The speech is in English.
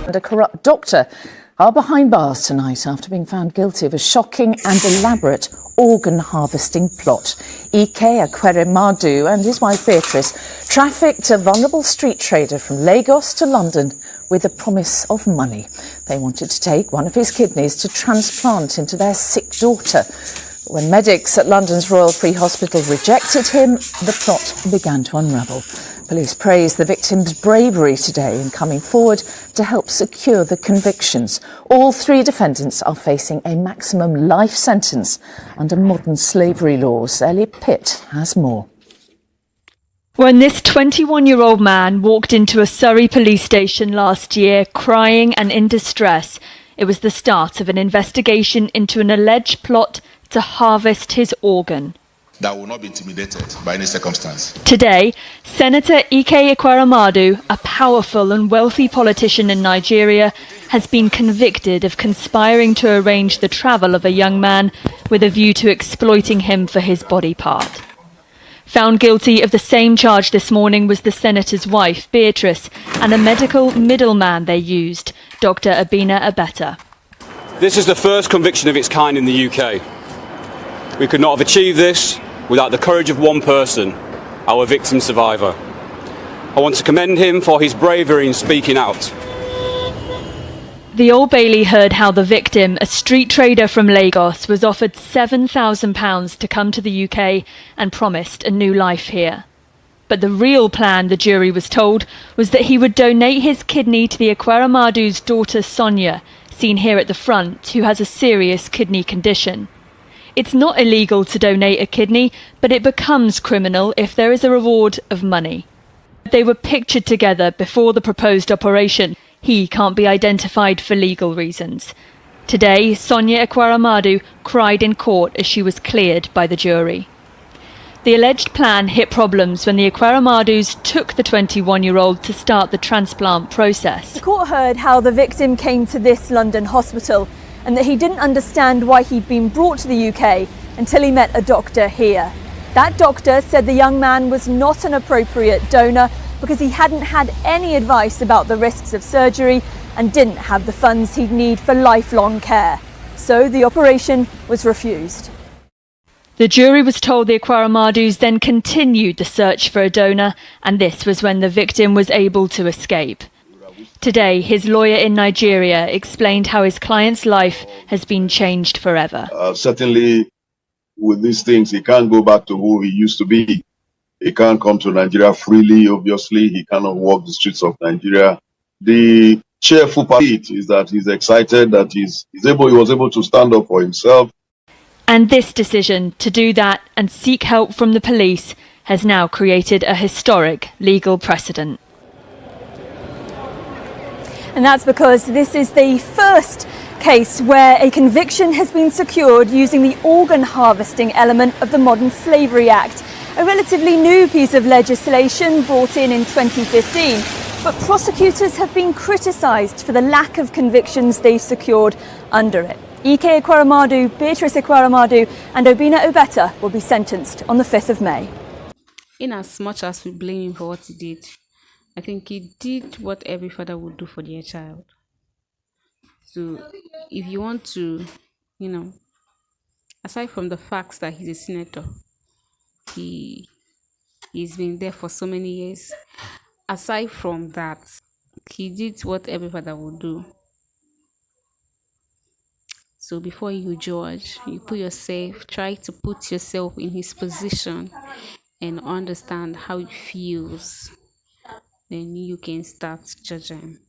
And a corrupt doctor are behind bars tonight after being found guilty of a shocking and elaborate organ harvesting plot. Ikekwere Mmadu and his wife Beatrice trafficked a vulnerable street trader from Lagos to London with the promise of money. They wanted to take one of his kidneys to transplant into their sick daughter. But when medics at London's Royal Free Hospital rejected him, the plot began to unravel. Police praised the victim's bravery today in coming forward to help secure the convictions. All three defendants are facing a maximum life sentence under modern slavery laws. Elliot Pitt has more. When this 21-year-old man walked into a Surrey police station last year crying and in distress, it was the start of an investigation into an alleged plot to harvest his organ. That will not be intimidated by any circumstance. Today, Senator Ikekwere Mmadu, a powerful and wealthy politician in Nigeria, has been convicted of conspiring to arrange the travel of a young man with a view to exploiting him for his body part. Found guilty of the same charge this morning was the senator's wife, Beatrice, and a medical middleman they used, Dr. Abina Abeta. This is the first conviction of its kind in the UK. We could not have achieved this without the courage of one person, our victim survivor. I want to commend him for his bravery in speaking out. The Old Bailey heard how the victim, a street trader from Lagos, was offered £7,000 to come to the UK and promised a new life here. But the real plan, the jury was told, was that he would donate his kidney to the Ikekwere Mmadu's daughter Sonia, seen here at the front, who has a serious kidney condition. It's not illegal to donate a kidney, but it becomes criminal if there is a reward of money. They were pictured together before the proposed operation. He can't be identified for legal reasons. Today, Sonia Ikekwere Mmadu cried in court as she was cleared by the jury. The alleged plan hit problems when the Ikekwere Mmadus took the 21-year-old to start the transplant process. The court heard how the victim came to this London hospital and that he didn't understand why he'd been brought to the UK until he met a doctor here. That doctor said the young man was not an appropriate donor because he hadn't had any advice about the risks of surgery and didn't have the funds he'd need for lifelong care. So the operation was refused. The jury was told the Ikekwere Mmadus then continued the search for a donor, and this was when the victim was able to escape. Today, his lawyer in Nigeria explained how his client's life has been changed forever. Certainly, with these things, he can't go back to who he used to be. He can't come to Nigeria freely, obviously. He cannot walk the streets of Nigeria. The cheerful part is that he's excited that he was able to stand up for himself. And this decision to do that and seek help from the police has now created a historic legal precedent. And that's because this is the first case where a conviction has been secured using the organ harvesting element of the Modern Slavery Act, a relatively new piece of legislation brought in 2015. But prosecutors have been criticised for the lack of convictions they've secured under it. Ikekwere Mmadu, Beatrice Ikekwere Mmadu and Abina Abeta will be sentenced on the 5th of May. In as much as we blame him for what he did, I think he did what every father would do for their child. So if you want to, aside from the facts that he's a senator, he's been there for so many years. Aside from that, he did what every father would do. So before you judge, you try to put yourself in his position and understand how it feels. Then you can start judging.